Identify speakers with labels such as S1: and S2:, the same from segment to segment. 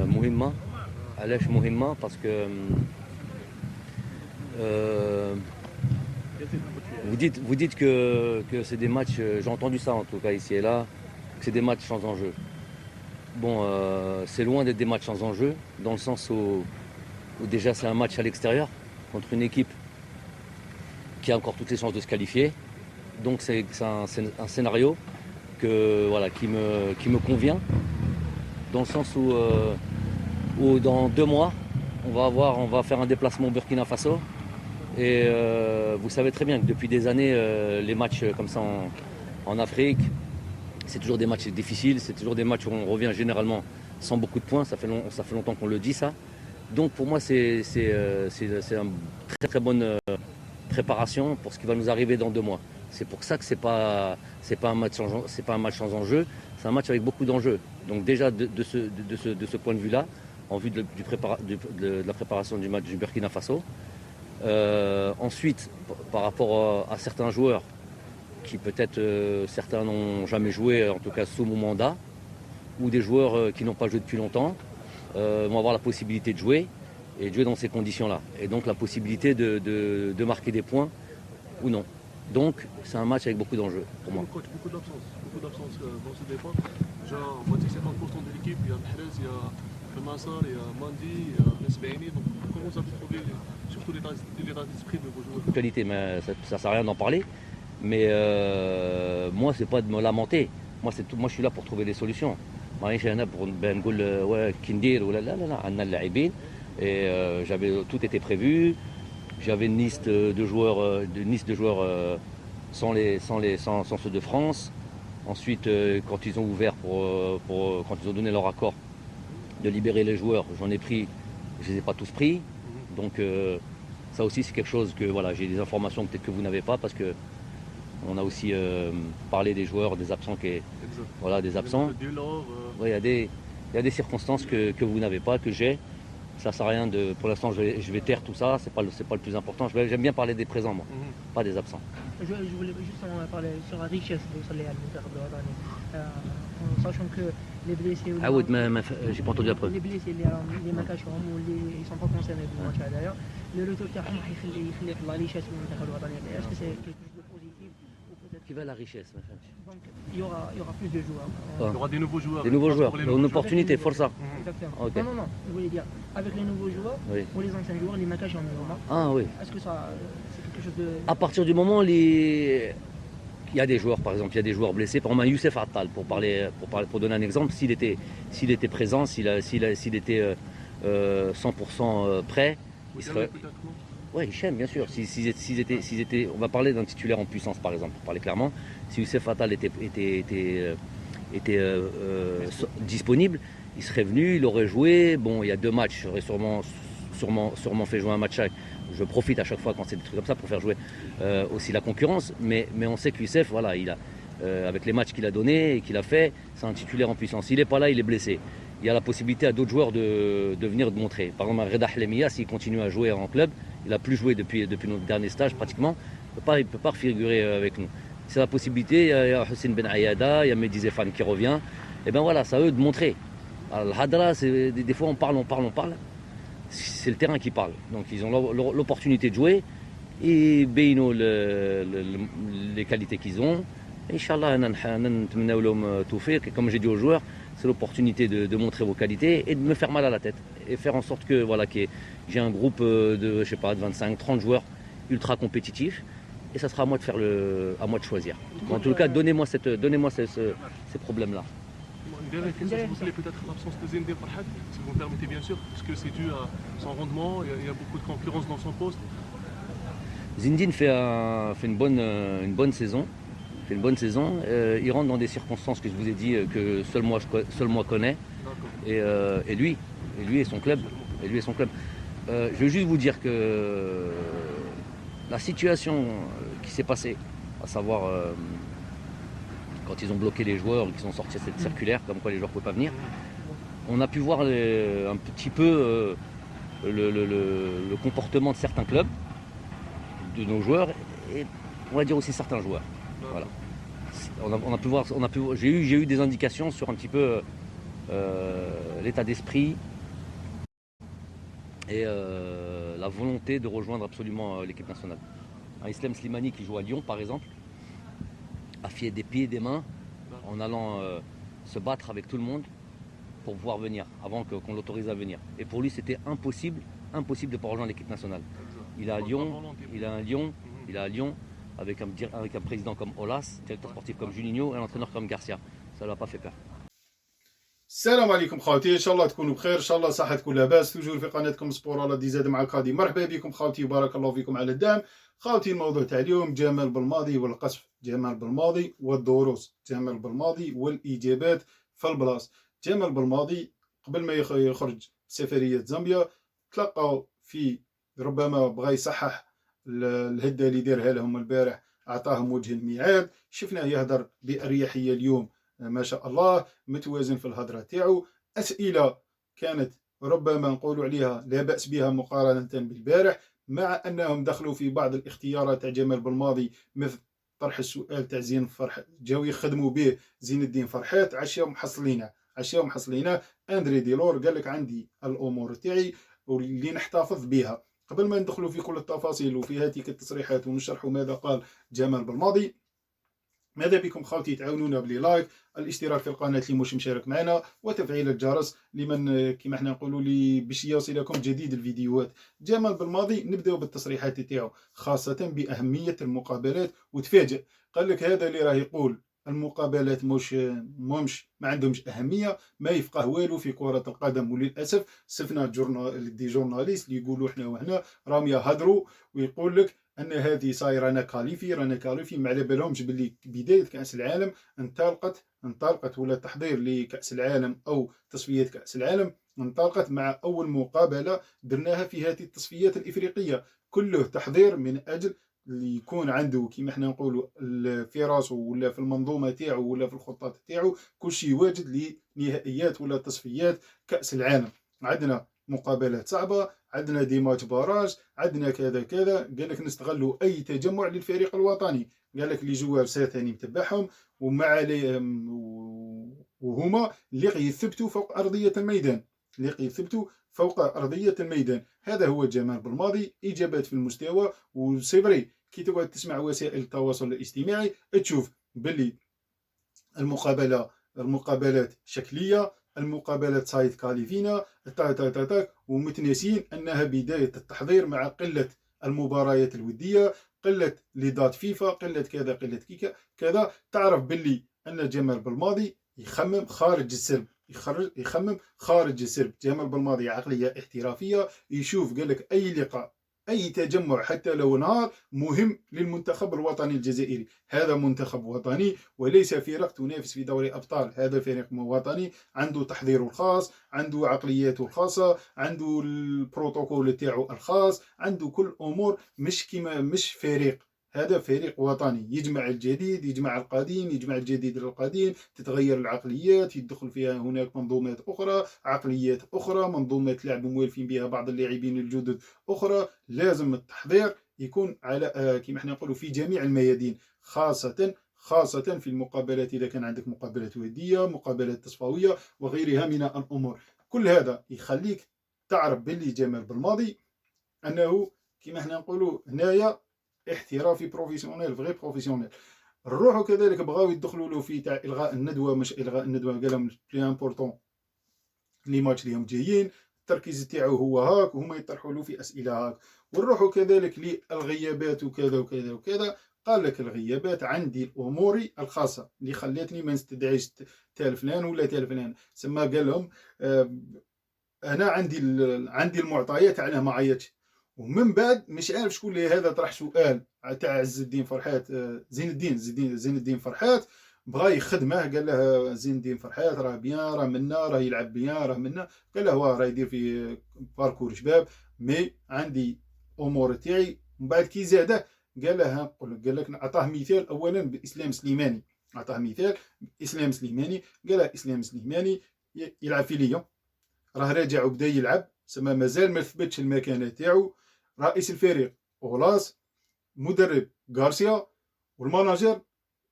S1: مهمة. علاش مهمة؟ parce que vous dites que c'est des matchs, j'ai entendu ça en tout cas ici et là, que c'est des matchs sans enjeu. Bon, c'est loin d'être des matchs sans enjeu, dans le sens où déjà c'est un match à l'extérieur contre une équipe qui a encore toutes les chances de se qualifier. Donc c'est un scénario qui me convient, dans le sens où dans 2 mois, on va faire un déplacement au Burkina Faso. Et vous savez très bien que depuis des années, les matchs comme ça en Afrique, c'est toujours des matchs difficiles, c'est toujours des matchs où on revient généralement sans beaucoup de points. Ça fait longtemps qu'on le dit ça. Donc pour moi, c'est une très très bonne préparation pour ce qui va nous arriver dans 2 mois. C'est pour ça que c'est pas un match sans enjeu, c'est un match avec beaucoup d'enjeux. Donc déjà de ce point de vue-là, en vue de la préparation du match du Burkina Faso. Ensuite, par rapport à certains joueurs qui peut-être certains n'ont jamais joué, en tout cas sous mon mandat, ou des joueurs qui n'ont pas joué depuis longtemps, vont avoir la possibilité de jouer et de jouer dans ces conditions-là. Et donc la possibilité de marquer des points ou non. Donc c'est un match avec beaucoup d'enjeux pour moi.
S2: Coach, beaucoup d'absence dans ce départ. Genre, on va dire 50% de l'équipe, il y a Mahrez, il y a Massar, il y a Mandi, il y a Nesbaini. Donc comment vous avez trouvé surtout l'état d'esprit de vos joueurs?
S1: Qualité, mais ça sert à rien d'en parler. Mais moi, c'est pas de me lamenter. Moi, je suis là pour trouver des solutions. Et tout était prévu. J'avais une liste de joueurs, sans ceux de France. Ensuite, quand ils ont ouvert quand ils ont donné leur accord de libérer les joueurs, j'en ai pris, je les ai pas tous pris. Donc ça aussi c'est quelque chose que voilà, j'ai des informations peut-être que vous n'avez pas, parce que on a aussi parlé des joueurs, des absents voilà, des absents. Ouais, il y a des circonstances que vous n'avez pas, que j'ai. Ça sert à rien pour l'instant je vais taire tout ça, c'est pas le plus important. J'aime bien parler des présents moi, pas des absents.
S3: Je voulais justement parler sur la richesse de Saleh Al-Muntakhab الوطني, en sachant que les blessés
S1: j'ai pas entendu après.
S3: les blessés اللي ما كاشهم واللي ils sont pas concernés بالماتش هذايا, le retour تاعهم راح يخلي في la richesse المنتخب الوطني. Est-ce que c'est quelque chose de positif ou peut-être
S1: Qui va la richesse, ma femme?
S3: donc il y aura plus de joueurs.
S2: Il y aura des nouveaux joueurs.
S1: Des nouveaux joueurs, une opportunité, force ça.
S3: Exactement.
S1: Okay.
S3: Non, je voulais dire avec les nouveaux joueurs,
S1: Oui.
S3: ou les anciens joueurs, les Makash en Europe.
S1: Ah oui.
S3: Est-ce que ça c'est quelque chose de
S1: À partir du moment où il y a des joueurs, par exemple, il y a des joueurs blessés. Par exemple, Youssef Attal, pour donner un exemple, s'il était présent, s'il était 100% prêt, il serait. Oui, Hichem, bien sûr. S'ils étaient, on va parler d'un titulaire en puissance, par exemple, pour parler clairement. Si Youssef Attal était disponible, il serait venu, il aurait joué. Bon, il y a 2 matchs, j'aurais sûrement fait jouer un match chaque. Je profite à chaque fois quand c'est des trucs comme ça pour faire jouer aussi la concurrence. Mais on sait que Youssef, voilà, avec les matchs qu'il a donnés et qu'il a fait, c'est un titulaire en puissance. S'il n'est pas là, il est blessé. Il y a la possibilité à d'autres joueurs de venir montrer. Par exemple, Reda Hlemia, s'il continue à jouer en club, il n'a plus joué depuis notre dernier stage pratiquement, il ne peut pas figurer avec nous. C'est la possibilité, il y a Hussein Ben Ayada, il y a Mehdi Zefan qui revient. Et bien voilà, c'est à eux de montrer. Al-Hadra, des fois on parle. C'est le terrain qui parle. Donc ils ont l'opportunité de jouer et Beino les qualités qu'ils ont. Inch'Allah, comme j'ai dit aux joueurs, c'est l'opportunité de montrer vos qualités et de me faire mal à la tête. Et faire en sorte que voilà, j'ai un groupe de 25-30 joueurs ultra compétitifs. Et ça sera à moi de choisir. En tout cas, donnez-moi ces problèmes-là.
S2: Une dernière question, s'il vous plaît, peut-être l'absence de Zindé Farhad, si vous me permettez bien sûr, parce que c'est dû à son rendement, il y a beaucoup de concurrence dans son poste.
S1: Zindine fait une bonne saison. Il rentre dans des circonstances que je vous ai dit que seul moi connais. Et lui et son club. Je veux juste vous dire que la situation qui s'est passée, à savoir quand ils ont bloqué les joueurs, qu'ils ont sorti cette circulaire comme quoi les joueurs ne pouvaient pas venir, on a pu voir un petit peu le comportement de certains clubs, de nos joueurs et on va dire aussi certains joueurs. Voilà. J'ai eu des indications sur un petit peu l'état d'esprit et la volonté de rejoindre absolument l'équipe nationale. Un Islam Slimani qui joue à Lyon par exemple a fait des pieds et des mains en allant se battre avec tout le monde pour pouvoir venir, avant qu'on l'autorise à venir. Et pour lui c'était impossible de ne pas rejoindre l'équipe nationale. Il est à Lyon avec un président comme Olas, directeur sportif comme Juninho et un entraîneur comme Garcia. Ça ne l'a pas fait peur.
S4: السلام عليكم خوتي، ان شاء الله تكونوا بخير، ان شاء الله صحتكم لاباس. توجور في قناتكم سبورالا دي زاد معك غادي. مرحبا بكم خوتي، بارك الله فيكم على الدعم خوتي. الموضوع تاع اليوم جمال بالماضي والقصف، جمال بالماضي والدروس، جمال بالماضي والاجابات في البلاص. جمال بالماضي قبل ما يخرج سفريه زامبيا تلقاو في، ربما بغى يصحح الهده اللي دارها لهم البارح، اعطاهم وجه الميعاد، شفناه يهدر باريحيه اليوم ما شاء الله، متوازن في الهضره تاعو. اسئله كانت ربما نقولوا عليها لا باس بها مقارنه بالبارح، مع انهم دخلوا في بعض الاختيارات تاع جمال بالماضي، مثل طرح السؤال تاع زين فرحات، جاو يخدموا به زين الدين فرحات، عشاو محصلينه. اندري ديلور قال لك عندي الامور تاعي واللي نحتفظ بها. قبل ما ندخلوا في كل التفاصيل وفي هذه التصريحات ونشرحوا ماذا قال جمال بالماضي، ماذا بكم خوتي تعاونونا بلي لايك، الاشتراك في القناه اللي مش مشارك معنا، وتفعيل الجرس لمن كما احنا نقولوا لي باش يوصلكم جديد الفيديوهات. جمال بالماضي نبداو بالتصريحات تاعو، خاصه باهميه المقابلات. وتفاجئ قال لك هذا اللي راه يقول المقابلات مش ما عندهمش اهميه، ما يفقه والو في كره القدم. وللاسف شفنا دي جورناليست اللي يقولوا احنا وهنا راهم يهضروا ويقول لك ان هذه صايره رانا كاليفي، ما على بالهمش باللي بدايه كاس العالم انطلقت ولا تحضير لكاس العالم او تصفيات كاس العالم، انطلقت مع اول مقابله درناها في هذه التصفيات الافريقيه، كله تحضير من اجل اللي يكون عنده كيما احنا نقولوا في راسه ولا في المنظومه تاعو ولا في الخطط تاعو كل شيء واجد لنهائيات ولا تصفيات كاس العالم. عندنا مقابلات صعبه، عندنا دي ماتش باراج، عندنا كذا قال لك نستغلوا اي تجمع للفريق الوطني. قال لك لي جوار ثاني متبعهم ومع وهما اللي يثبتوا فوق ارضيه الميدان. هذا هو جمال بالماضي، اجابات في المستوى. وسيفري كي تقعد تسمع وسائل التواصل الاجتماعي تشوف باللي المقابلات شكليه، المقابلات سايد كاليفينا ومتناسين انها بدايه التحضير مع قله المباريات الوديه، قله لدات فيفا، قله كذا. تعرف باللي ان جمال بالماضي يخمم خارج السرب. جمال بالماضي عقليه احترافيه، يشوف قال لك اي لقاء اي تجمع حتى لو نهار مهم للمنتخب الوطني الجزائري. هذا منتخب وطني وليس فرق تنافس في دوري ابطال، هذا فريق وطني عنده تحضيره الخاص، عنده عقلياته الخاصه، عنده البروتوكول تاعو الخاص، عنده كل امور مش فريق. هذا فريق وطني يجمع الجديد يجمع القديم، يجمع الجديد للقديم، تتغير العقليات، يدخل فيها هناك منظومات أخرى، عقليات أخرى، منظومات لعب موالفين بها بعض اللاعبين الجدد أخرى. لازم التحضير يكون على كما احنا نقولوا في جميع الميادين، خاصة في المقابلات، إذا كان عندك مقابلات ودية، مقابلات تصفوية وغيرها من الأمور. كل هذا يخليك تعرف باللي جمال بالماضي أنه كما احنا نقولوا هنايا احترافي بروفيسيونيل، فغي بروفيسيونيل. الروح كذلك بغاو يدخلوا له في تاع الغاء الندوه، مش الغاء الندوه، قال لهم بلي امبورطون لي ماتش اللي هم جايين التركيز تاعو هو هاك، وهما يطرحوا له في اسئله هاك. والروح كذلك للغيابات وكذا. قال لك الغيابات عندي اموري الخاصه اللي خلاتني ما نستدعيش تال فلان ولا تال فلان. سما قال لهم انا عندي المعطيات على ما عيطش. ومن بعد مش عارف شكون اللي هذا طرح سؤال تاع عز الدين فرحات، زين الدين فرحات بغى يخدمه. قال له زين الدين فرحات راه بيان، راه منا، راه يلعب بيان، راه منا. قال له راه يدير في باركور شباب، مي عندي امور تاعي. من بعد كي زاده قال له قال لك اعطاه مثال اولا باسلام سليماني، قال له اسلام سليماني يلعب في ليون، راه راجع وبدا يلعب، سما مازال ما ثبتش المكانه تاعو. رئيس الفريق اولاس المدرب غارسيا والماناجر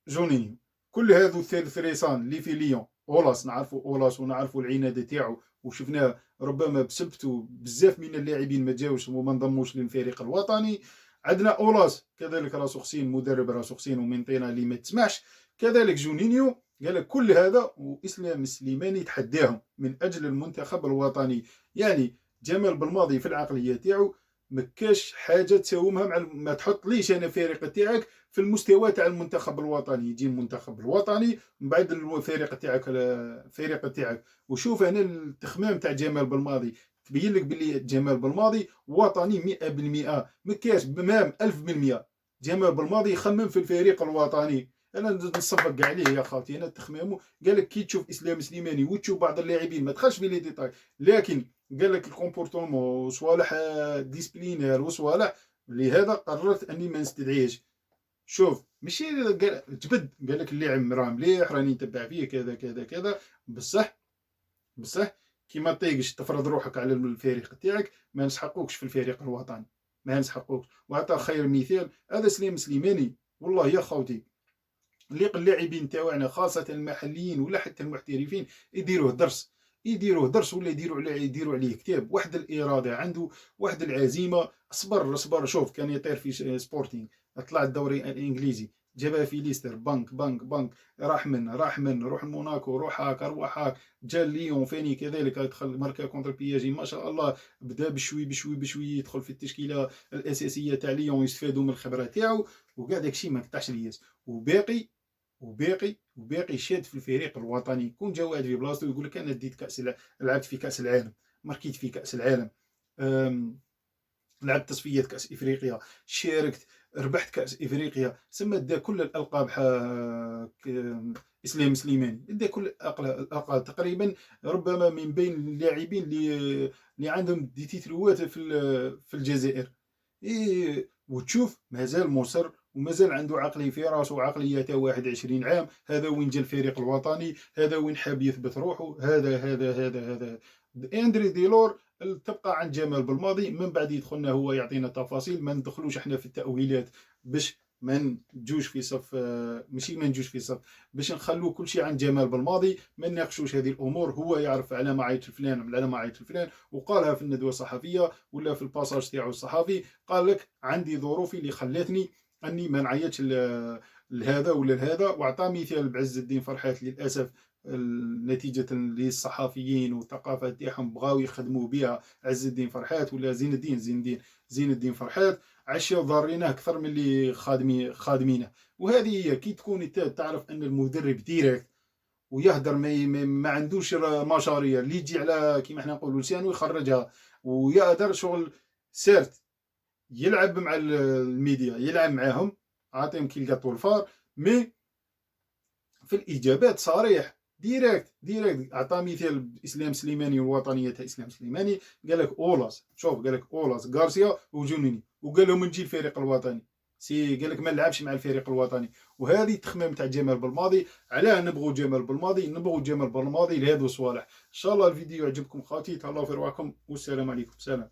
S4: جونينيو. كل هذو الثلاث ريسان اللي في ليون، اولاس نعرفوا اولاس ونعرفوا العناده تاعو وشفناه ربما بسبته بزاف من اللاعبين ما جاوش وما انضموش للفريق الوطني. عندنا اولاس كذلك راسو خصين، مدرب راسو خصين ومنطينا اللي ما تسمعش. كذلك جونينيو قال لك كل هذا واسلام السليماني تحداهم من اجل المنتخب الوطني. يعني جمال بالماضي في العقليه تاعو ما كاش حاجه تساومها مع ما تحط ليش انا الفريق تاعك في المستوى تاع المنتخب الوطني. يجي المنتخب الوطني من بعد الفريق تاعك وشوف هنا التخمام تاع جمال بالماضي تبين لك باللي جمال بالماضي وطني 100%، ما كاش بمام 1000%. جمال بالماضي يخمم في الفريق الوطني. انا نصفق عليه يا خاوتي، انا تخمامه قال لك كي تشوف اسلام سليماني وتشوف بعض اللاعبين ما تخش في لي ديتاي، لكن قال لك الكومبورتمون وصوالح ديسبلينير وصوالح لهذا قررت اني ما نستدعيش. شوف ماشي جبد قال لك اللاعب راه مليح راني نتبع فيه كذا كذا كذا، بصح كي ما طيقش تفرض روحك على الفريق تاعك ما نسحقوكش في الفريق الوطني، ما نسحقوكش. وعطى خير مثال هذا سليم سليماني. والله يا خوتي اللي اللاعبين تاعنا خاصه المحليين ولا حتى المحترفين يديروه درس ولا يديروا عليه كتاب. واحد الاراده عنده، واحد العزيمه. صبر شوف كان يطير في سبورتينغ، طلع الدوري الانجليزي، جابها في ليستر، بنك راح من روح موناكو، روح هاك جا ليون فاني كذلك يدخل ماركا كونتر بي جي ما شاء الله، بدا بشوي يدخل في التشكيله الاساسيه تاع ليون، يستفادوا من الخبره تاعو وكاع داكشي ما قطعش الياس. وباقي شاد في الفريق الوطني. كون جا واحد في بلاصتو يقول لك انا ديت لعبت في كاس العالم، ماركيت في كاس العالم، لعبت تصفيات كاس افريقيا، شاركت، ربحت كاس افريقيا، سما دا كل الالقاب. اسلام سليماني دا كل الالقاب تقريبا، ربما من بين اللاعبين اللي عندهم دي تيتروات في الجزائر. وتشوف مازال مصر ومازال عنده عقلي في راسه، عقليته 21 عام. هذا وين جا الفريق الوطني، هذا وين حاب يثبت روحه. هذا اندري ديلور تبقى عند جمال بالماضي. من بعد يدخلنا هو يعطينا تفاصيل، ما ندخلوش احنا في التأويلات باش ما نجوش في صف، ماشي ما نجوش في صف، باش نخلو كل شيء عند جمال بالماضي، ما نناقشوش هذه الامور. هو يعرف على ما عيط الفلان على ما عيط الفلان، وقالها في الندوه الصحفيه ولا في الباساج تاعو الصحفي، قال لك عندي ظروفي اللي خلاتني اني ما نعيطش لهذا ولا لهذا. واعطى مثال بعز الدين فرحات للاسف نتيجة للصحفيين والثقافة تاعهم بغاو يخدموا بها عز الدين فرحات ولا زين الدين فرحات، عشاو ضارينه اكثر من اللي خادمينه. وهذه هي كي تكون تعرف ان المدرب ديريكت ويهدر ما عندوش مشاريع اللي يجي على كيما احنا نقولوا لسانه يخرجها، ويقدر شغل سيرت يلعب مع الميديا، يلعب معاهم، عاطيهم كي القط والفار، مي في الاجابات صريح ديريكت. اعطى مثال اسلام سليماني والوطنيه تاع اسلام سليماني، قال لك اولاس، شوف قال لك اولاس غارسيا وجونيني، وقال لهم نجي الفريق الوطني قال لك ما نلعبش مع الفريق الوطني. وهذه التخمام تاع جمال بالماضي. علاه نبغوا جمال بالماضي لهذو الصوالح. ان شاء الله الفيديو عجبكم خاوتي، تهلاو في رواحكم والسلام عليكم. سلام.